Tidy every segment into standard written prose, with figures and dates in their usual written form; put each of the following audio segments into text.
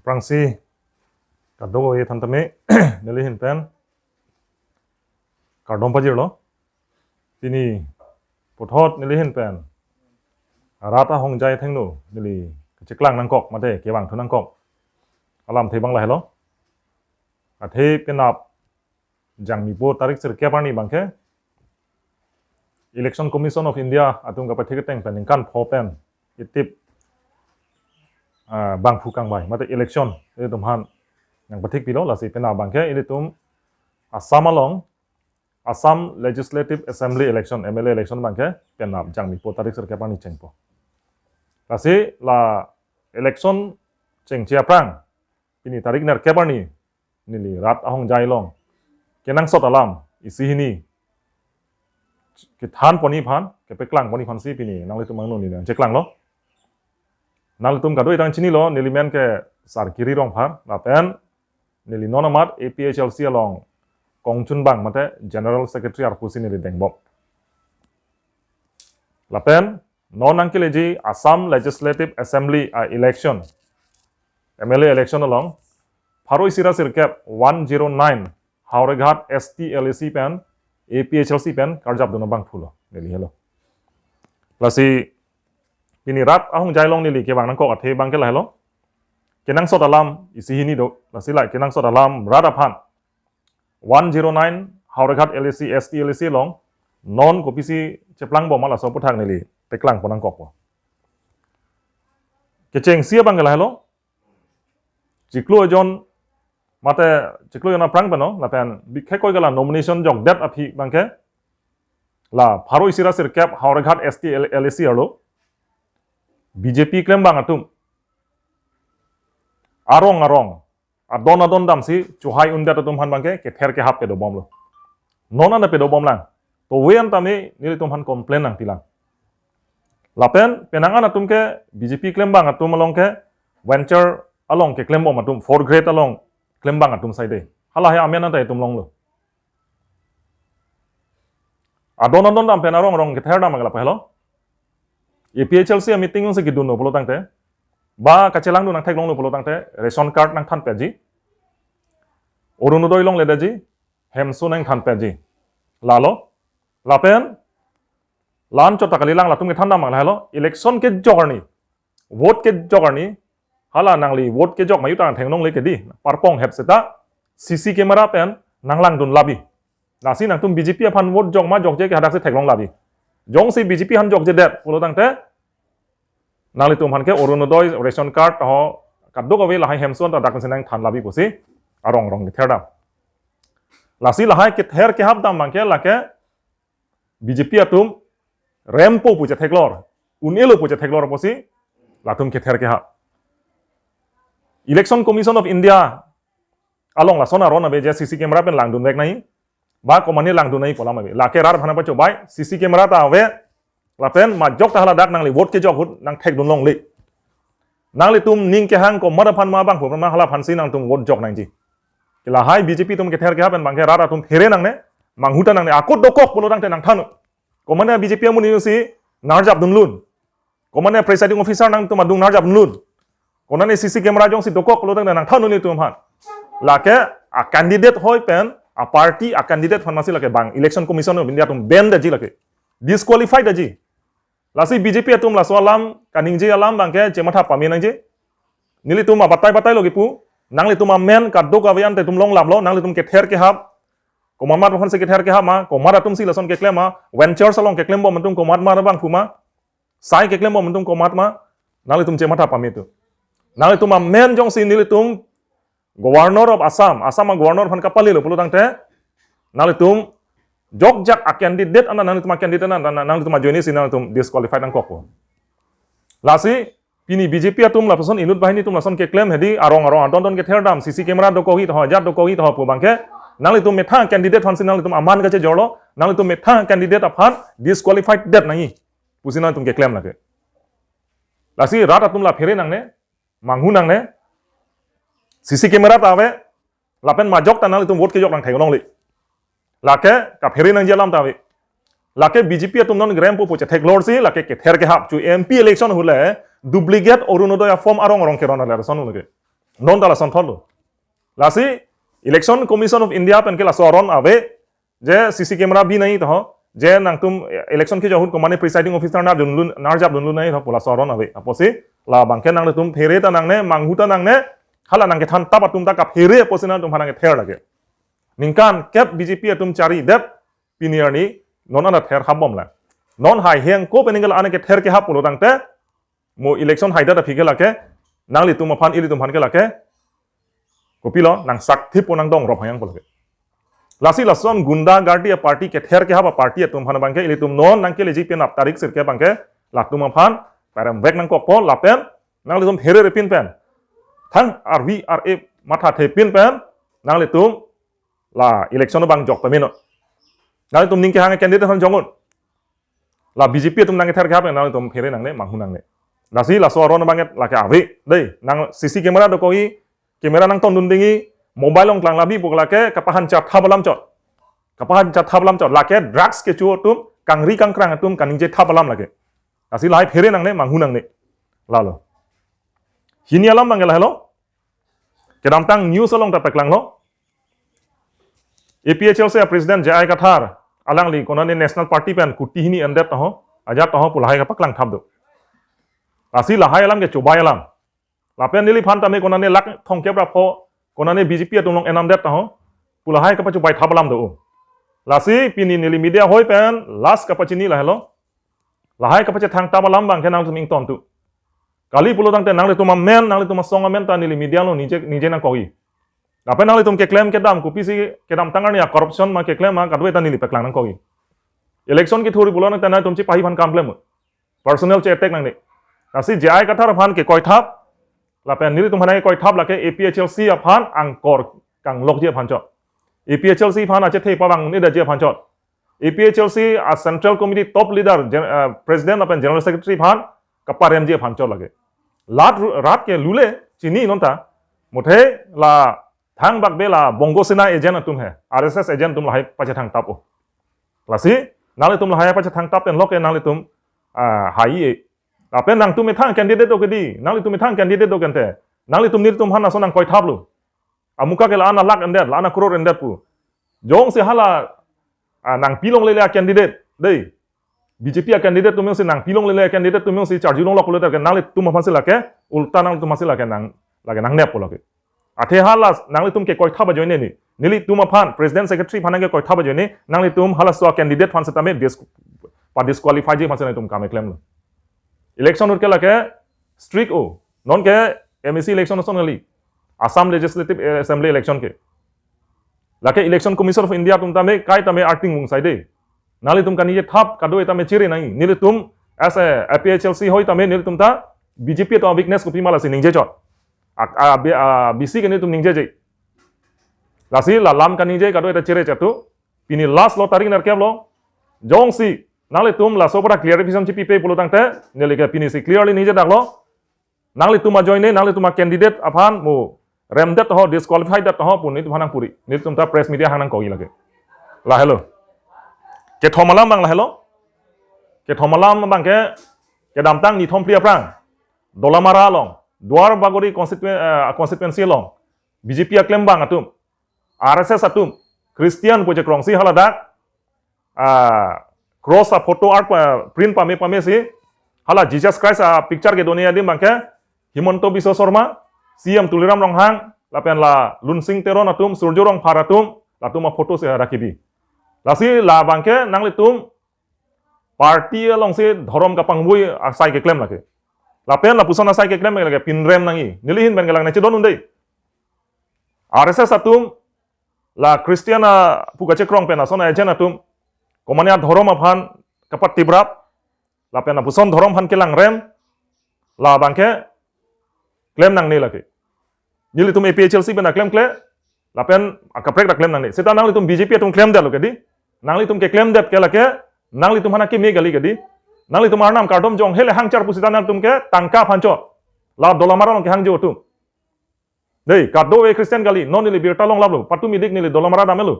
Prangsi kaddo ye thantame neli hin pen kardom pajir lo tini pothot neli hin pen rata hongjai thengnu neli chiklang nangkok mate kewang thu nangkok alam thebang la hello athe penap jangmi po tarik sir kepani bangke Election Commission of India atung ka pathik teng pen kan phopen itip bang phukang bai mate election e tumhan yang pathik pilo la si pena bangke ini tum Assam along Assam Legislative Assembly election MLA election bangke penap jangmi po tarik sir kepani chengpo la si la election cheng chiaprang ini tarik ner kepani nili rat ahong jai long kenang sot alam isi hini ke than poni phan ke peklang poni phan si pini nang le tumang no ni cheklang lo nang le tum ka doi tang chini lo nili men ke sar kiri rong phar la pen nili nonamat APHLC along kongchun bang mate general secretary ar pusi nili dengbok la pen non ang kileji Assam Legislative Assembly election MLA election along Pharo Isira Sirkep 109 Haureghat STLAC pen APHLC pen karjap dono bang phulo nili hello lasi pini rat ahong jailong nili ke bang nangko athe bang ke la hello kenang sot alam isi hini do lasi lai kenang sot alam rada phan 109 Haureghat LAC STLAC long non kopisi cheplang bom ala so puthang nili teklang ponang kok po kecheng sia bang ke la hello jiklo jon mate jiklo yana prang bano la pen bikhe koi gala nomination jok det aphi bangke la Pharo Isira Sirkep Haureghat STLAC arlo BJP claim bang atum arong adon dam si chuhai unda to tumhan bangke ke ther ke hap pedo bom lo nona na pedo bom lang to wean tami nili tumhan complain nang tilang la pen penangan atum ke BJP claim bang atum along ke venture along ke claim bom atum for grade along claim bang atum side hala ya amena tai tum long lo adon dam pen arong ke ther dam agala pehlo APHLC meeting yung se gidun no polo tangte ba kachelang du nang thek long no polo tangte ration card nang than peji orunodoi long ledaji hemso nang than peji lalo lapen lan chota kalilang latum ke thanda mang halo election ke jogarni vote ke jogarni hala nangli vote ke jog mayu tang thengnong le ke di parpong hep seta CC camera pen nanglang dun labi nasi nang tum BJP aphan vote jog ma jog je ke hadak se thenglong labi jong si BJP han jog je det polo tangte nangli tum han ke orunodoi ration card ho kaddo ka we lahai hemson ta dak senang than labi posi arong ke therdam lasi lahai ke ther ke hab dam mangke lake BJP atum rempo puja theklor unelo puja theklor posi latum ke ther ke hab Election Commission of India along la sona rona be je CC camera pen lang dun vek nai ba komani lang dun nai pola ma be la ke rar phana pa chobai CC camera ta ave la pen ma jok ta hala dak nang li vote ke jok hut nang thek dun long li nang li tum ning ke hang ko mara phan ma bang phu ma hala phan si nang tum vote jok nang ji ke la hai BJP tum ke ther ke hapen bang ke rar tum phere nang ne mang huta nang ne akut dokok polo dang te nang thanu komani BJP mun ni si narjap dun lun komani presiding officer nang tum adung narjap dun lun konani CC camera jong si dokok lo tang nang thanu ni tum han lake a candidate hoi pen a party a candidate fan masi lake bang Election Commission of India tum ban da ji lake disqualified da ji lasi BJP tum la solam kaning ji alam bang ke chematha pami nang ji nili tum batai lo gipu nangli tum men ka dok avian te tum long lam lo nangli tum ke ther ke hab komamar phon se ke ther ke hab ma komar tum si lason ke claim ma venture salong ke claim bom tum komar ma bang phuma sai ke claim bom tum komar ma nangli tum chematha pami tu nang itu men jong si nilitum governor of Assam governor phan kapali lo pulu tangte nang itum jok jak a candidate ana nang itum candidate nang itum joini si nang itum disqualified nang kokko lasi pini BJP atum la person inut bahini tum lason ke claim hedi arong adon ke therdam CC camera doko hi to jar doko hi to pu bangke nang itum metha candidate phan si nang itum aman gache jorlo nang itum metha candidate aphan disqualified det nai pusi nang itum ke claim lage lasi rat atum la phere nang ne manghu nang ne CC camera ta ave lapen majok tanal itu vote ke jok nang thailong li lake ka pheri nang jalam ta ave lake BJP tum non gram po poche thaklor si lake ke ther ke hap chu MP election hule duplicate orunodaya form arong ke ron la son lage non tala son tholu lasi election commission of India pen ke la soron ave je CC camera bi nahi to je nang tum election ke jahut komane presiding officer na dunlun narjab dunlun nahi to pola soron ave aposi la bangke nang tum phere ta nang ne manghuta nang ne hala nang ke than ta patum ta ka phere posina tum hanang ke ther lage ningkan kep BJP tum cari dep pinier ni non ana ther habom la non hai heng ko peningal ane ke ther ke hap pulo tang te mo election haida ta phike lake nang li tum phan ili tum phan ke lake kopilo nang sak thip ponang dong rop hayang polake lasi lason gunda gardi party ke ther ke haba party tum phan bangke ili tum non nang ke leji pen ap tarik sir ke bangke la tum phan param vek nang ko po la pen nang li tum phere re pin pen thang RVRA matha the pin pen nang li tum la election bang jok pemino nang li tum ning ke hang candidate han jongun la BJP tum nang ther ke haba nang tum phere nang ne manghu nang ne lasi la so ron banget la ke ave dei nang CC camera do koi kamera nang ton dundingi mobile ong klang labi pukla ke kapahan chat thabalam chot lake drugs ke chu tum kangri kangkrang tum kaning je thabalam lage asi lai phere nang ne manghu nang ne lalo hinialam mangela hello kedam tang news along ta peklang lo APHL se president jai kathar alang li konane national party pen kuti hini endet to aja to pulahai ka paklang thabdo asi lahai alam ke chobai alam lapen nili phan tame konane lak thongke pra pho konane BJP atung long enam det ta ho pulahai ka pachu bai thabalam do lasi pini nili media hoi pen last ka pachini la hello lahai ka pache thang tabalam bang ke nang tum ing ton tu kali pulo tang te nang le tuma men nang le tuma songa men ta nili media lo nije na kogi lapen nang le tum ke claim ke dam ku pisi ke dam tangar ni corruption ma ke claim ma kadwe ta nili peklang nang kogi election ki thori pulo nang ta na tum chi pahi phan kam claim personal che attack nang ne lasi jai kathar phan ke koi thap lapen nili tum hanai koi thap lake APHLC aphan angkor kang lok je phan chot APHLC phan ache thei pawang ni da je phan chot APHLC a central committee top leader president apen general secretary phan kaparem je phan chot lage rat ke lule chini nonta mothe la thang bak bela bongo sena agent atum hai RSS agent tum lahai pache thang tap o lasi nale tum lahai pache thang tap ten lok ke nale tum hai apen nang tum thang candidate okedi nang li tum thang candidate okente nang li tum nil tum hana sonang koi thaplu amuka ke la ana lak endet la ana crore endet pu jong se hala nang pilong le candidate dei BJP candidate tum se nang pilong le candidate tum se charju long lok le ta nang li tum phan se la ke ulta nang tum se la ke nang lage nang nep lake athe hala nang li tum ke koi thaba joine ni nili tum phan president secretary phan ke koi thaba joine nang li tum hala so candidate phan se tame disqualify je phan se tum kam claim lo election urke lake strict o non ke MEC election son gali Assam legislative assembly election ke lake election commission of India tum tame kai tame acting mung sai de nali tum kani je thap kado eta me chire nai nili tum as a APHLC hoi tame nili tum ta BJP to weakness ko pimala sin ningje chot BC ke ni tum ningje je lasi la lam kani je kado eta chire chatu pini last lo tarik nar keblo jong si nangli tum la sobra clarification chi pipe pulo tangte neli ke pini si clearly nije daklo nangli tuma join ne nangli tuma candidate aphan mo remdet ho disqualified dat ho puni tum hanang puri ni tum ta press media hanang kogi lage la hello ke thomalam bang la hello ke thomalam bang ke damtang ni thom pria prang dolamara long duar bagori constituency long BJP claim bang atum RSS atum Christian poje krongsi halada cross a photo art print pame si hala Jesus Christ a picture ke donia dim bangke Himonto Biswa Sarma CM Tuliram Ronghang lapen la Lunsing Teron atum Surjorong Pharatum latum a photo se rakibi lasi la bangke nangli tum party along se dhorom ka pangbui asai ke claim lake lapen la pusona sai ke claim lake pinrem nangi nilihin ben gelang nachi don undei RSS atum la Christiana pugache krong pena sona agent atum komania dhorom aphan kapat tibrap lapen na puson dhorom phan kelang rem la bangke claim nang ne lake nili tum APHLC bena claim kle lapen akaprek da claim nang ne seta nang tum BJP tum claim da lokedi nang tum ke claim dat ke lake nang tum hana ke me gali gedi nang tum arnam kardom jong hele hangchar pusita nang tum ke tangka phancho la dolamara ke hangjo tum dei kaddo e Christian gali non nili birta long lablo patu midik nili dolamara damelu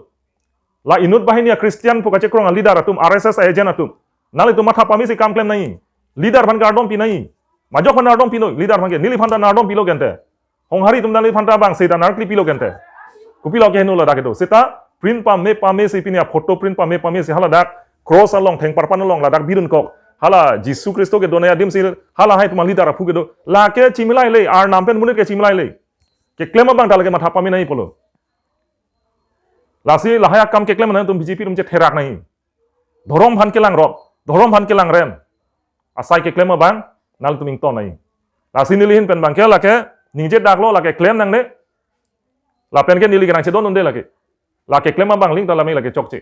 la inut bahini Christian pukache krong leader atum RSS agent atum nali tum matha pami si kam claim nai leader ban gardom pi nai majok ban gardom pi no leader ban ke nili phanda nardom pi lo gente hong hari tum dali phanta bang seta nar clip lo gente kupi lo ke henu lo dak do seta print pame si pinia photo print pame si hala dak cross along theng parpan along la dak birun kok hala jisu kristo ke donaya dim si hala hai tum lidara phu ke do la ke chimilai le ar nam pen munit ke chimilai le ke klema bang dal ke matha pame nahi polo lasi lahaya kam ke klema na tum bjp tum che therak nahi dhorom bhan ke lang rok dhorom bhan ke lang ren asai ke klema bang nal tum ing to nahi lasi nilihin pen bang ke la ke ningje dak lo la ke claim nang ne la pen ke nili ke nang che don unde la ke claim bang link ta la me la ke chok che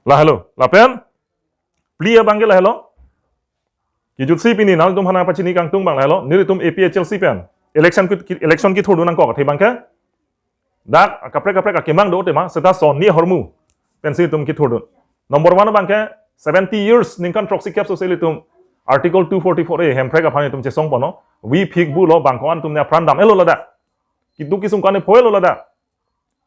la hello la pen plia bang ke la hello ki jut si pini nal tum hana pa chini kang tung bang la hello nili tum APHLC pen election ki thodu nang ko the bang ke dak kapre ka kemang do te ma seta son ni hormu pen si tum ki thodu number 1 bang ke 70 years ningkan proxy cap so seli tum article 244a hemprek aphani tum che song pono we phik bu lo bang ko an tum ne pran dam elo la da ki du ki sung kan phoelo la da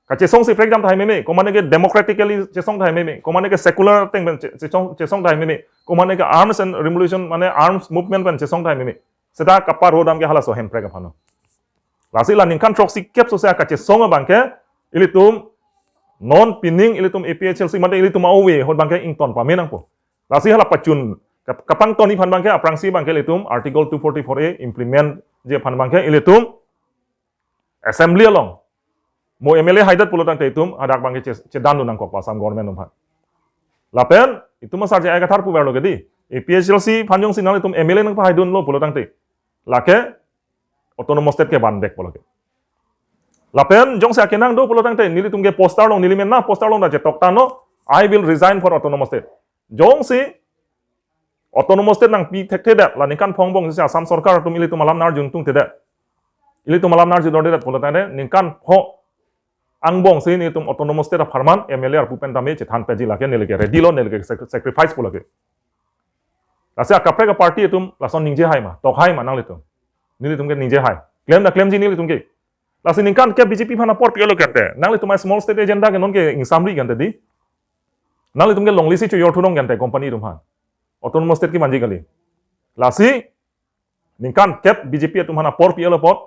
ka che song si prek dam thai me ko mane ke democratically che song thai me ko mane ke secular thing ben che song thai me ko mane ke arms and revolution mane arms movement ben che song thai me seta kapar ro dam ke hala so hemprek aphano lasi la ningkan proxy cap so sa ka che song bang ke ili tum non pinning ili tum APHLC mate ili tum awe hot bang ke ing ton pa menang po lasi hala pachun kapang toni phan bangke aprangsi bangke litum article 244a implement je phan bangke ilitum assembly along mo MLA haidat pulotang teitum adak bangke che dan nang kok pasam government phan lapen itu masar je aga thar pu berlo gedi APHLC phanjong sinal itum MLA nang pa haidun lo pulotang te lake autonomous state ke bandek poloke lapen jong sa kenang do pulotang te nilitum ge poster long nilimen na poster long da je toktano I will resign for autonomous state jong si autonomous state nang pi thek theda la ningkan phongbong se asam sarkar tum ili tum alam nar jung tung theda ili tum alam nar ju dode polata ne ningkan pho angbong se ni tum autonomous state farman MLA ar pupen tame che than peji la ke ne lege ready lo ne lege sacrifice polake la se kapre ka party tum la son ningje hai ma tok hai ma nang litum nili tum ke ningje hai claim ji nili tum ke la se ningkan ke BJP phana por piolo kante nang litum small state agenda ke non ke ingsamri kante di nang litum ke longlisi chu yor thunong kante company tum han autonomous state ki manji kali lasi ningkan cap BJP tumhana por pielo pot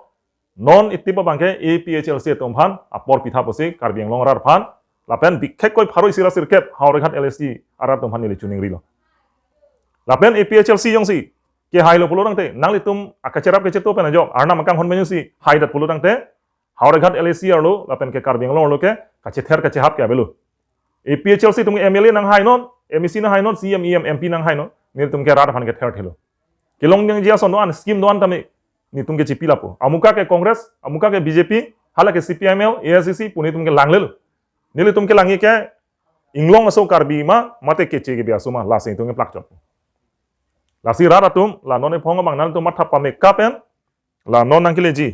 non ittipa bangke APHLC tumhan apor pitha posi karbi anglong rar phan lapen bikhek koi pharoi sira sir cap haureghat LSD ara tumhan ni chuning rilo lapen APHLC yongsi ke hailo pulo dangte nangli tum akacherap ke cheto pena jok arna makang hon menyusi haidat pulo dangte haureghat LSD arlo lapen ke karbi anglong lo ke kache ther kache hap ke abelu APHLC tum MLA nang hainon MEC na hainon CM MP nang hainon nil tum ke rar phan ke ther thilo kilong yang jia son an scheme doan tame ni tum ke chipila po amuka ke congress amuka ke BJP hala ke CPIML AICC puni tum ke langlel nili tum ke langi ke inglong aso karbi ma mate ke che ke biasuma lasi tum ke plakchot lasi rara tum la none phonga bang nan tum matha pame kapen la non nang kile ji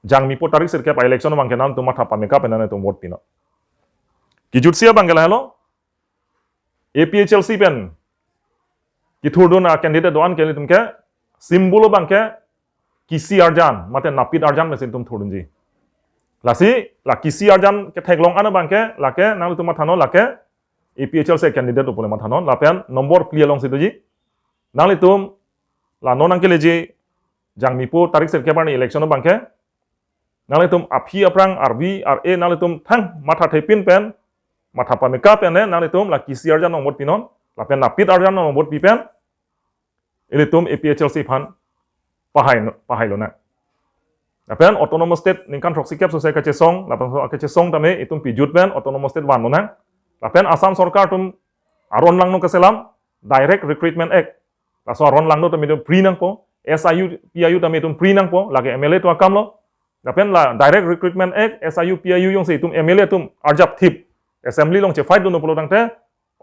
jangmi po tarik sir ke pa election bang ke nan tum matha pame kapen nan tum vote pino kijut sia bang ke la hello APHLC pen Kithurduna candidate doan ke tum ke simbolo bangke kisi arjan mate napit arjan mesin tum thurdun ji lasi la kisi arjan ke theklong ana bangke lake nang tum mathano lake APHLC candidate upole mathano lapen nomor clear long situ ji nang tum la non angke leji jangmipo tarik ser ke barni election bangke nang tum aphi aprang RV RA nang tum thang matha thepin pen matha pameka pen nang tum la kisi arjan nomor pinon lapen napit arjan nomor pipen ilitum APHLC phan pahai lo na lapen autonomous state ningkan proxy cap sosai kache song lapen kache song tame itum pijut pen autonomous state wan lo na lapen asam sarkar tum aron lang no kaselam direct recruitment act laso aron lang no tame tum pre nang po SIU PIU tame tum pre nang po lage MLA to akam lo lapen la direct recruitment act SIU PIU yong se tum MLA tum arjap thip assembly long che fight do no polo dang te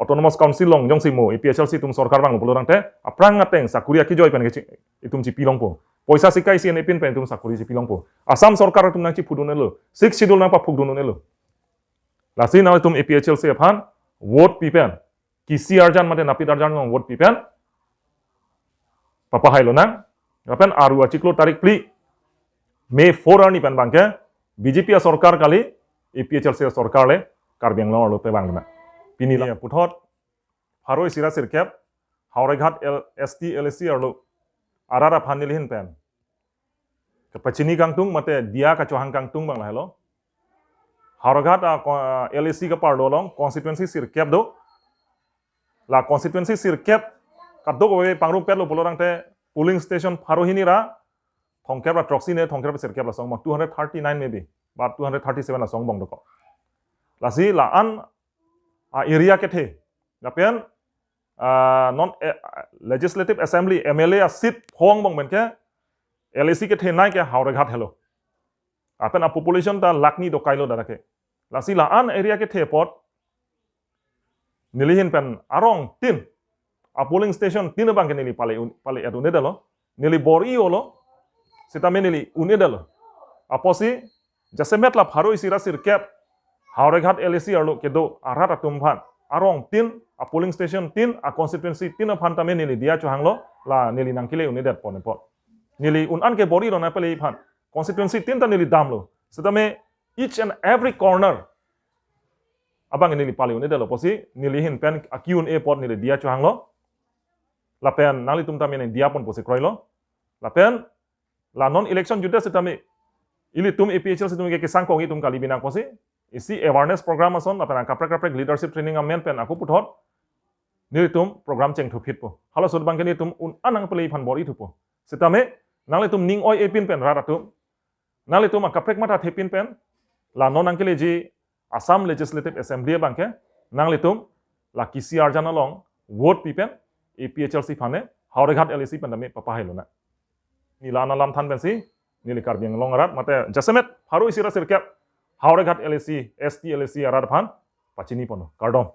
autonomous council long jong simo APHLC tum sarkar bang pulo dang te aprang ngateng sakuria ki joy pen ke itum ci pilong po poisa sikai si ne pin pen tum sakuri ci pilong po asam sarkar tum nang ci pudun lo 6 schedule nang pa phugdun ne lo lasi na tum APHLC phan vote pipen kisi arjan mate napit arjan ngong vote pipen papa hailo nang apen aru achiklo tarik pli May 4 ani pen bangke BJP sarkar kali APHLC sarkar le karbiang lo pe bang na pini la puthot haroi sira sirkep haureghat ST LSC arlo arara phanil hin pen Pachini kangtung mate dia ka chohang kangtung bang lah lo. Hauragat LAC ka par dolong constituency sirkep do. La constituency sirkep kaddo ko pangrung pet lo polorang te polling station pharohini ra thongkep ra proxy ne thongkep sirkep la song 239 maybe but 237 la song bong doko. La si la an area ke the. La pen non legislative assembly MLA seat phong bong men ke LAC ke the nai ke Hauragat hello. Apen population ta lakni do kailo darake. La si la an area ke the pot nilihin pen arong tin polling station tin bang ke nili pale adune dalo nili bori olo sita me nili une dalo aposi jasemet la pharo isira sirkep Hauragat LAC arlo ke do arat atum phan arong tin polling station tin constituency tin phan ta me nili dia chohanglo la nili nangkile une dat pon pot nili an ke bori ro na pale phan constituency tin ta nili damlo sita me each and every corner abang nili pale une dalo posi nili hin pen Q&A pot nili dia chohanglo la pen nali tum tamene dia pon posi kroilo la pen la non election juda setame ili tum APHL situm ke sangkong itum kali binang posi isi awareness program ason la pen kaprek leadership training amen pen aku puthot nili tum program cheng thupit po halo sod bang ke tum anang pele phan bori thupo setame nali tum ning oi epin pen ra tum nali tum kaprek mata thepin pen la non angkele ji Assam Legislative Assembly bangke nangli tum la KCR janalong vote pipen APHLC phane Hauragat LAC pandame papahilo na nilana lam than pensi nili karbiang longarat mate jasemet haru isira sirkep Hauragat LAC ST LAC arar phan pachini pono kardom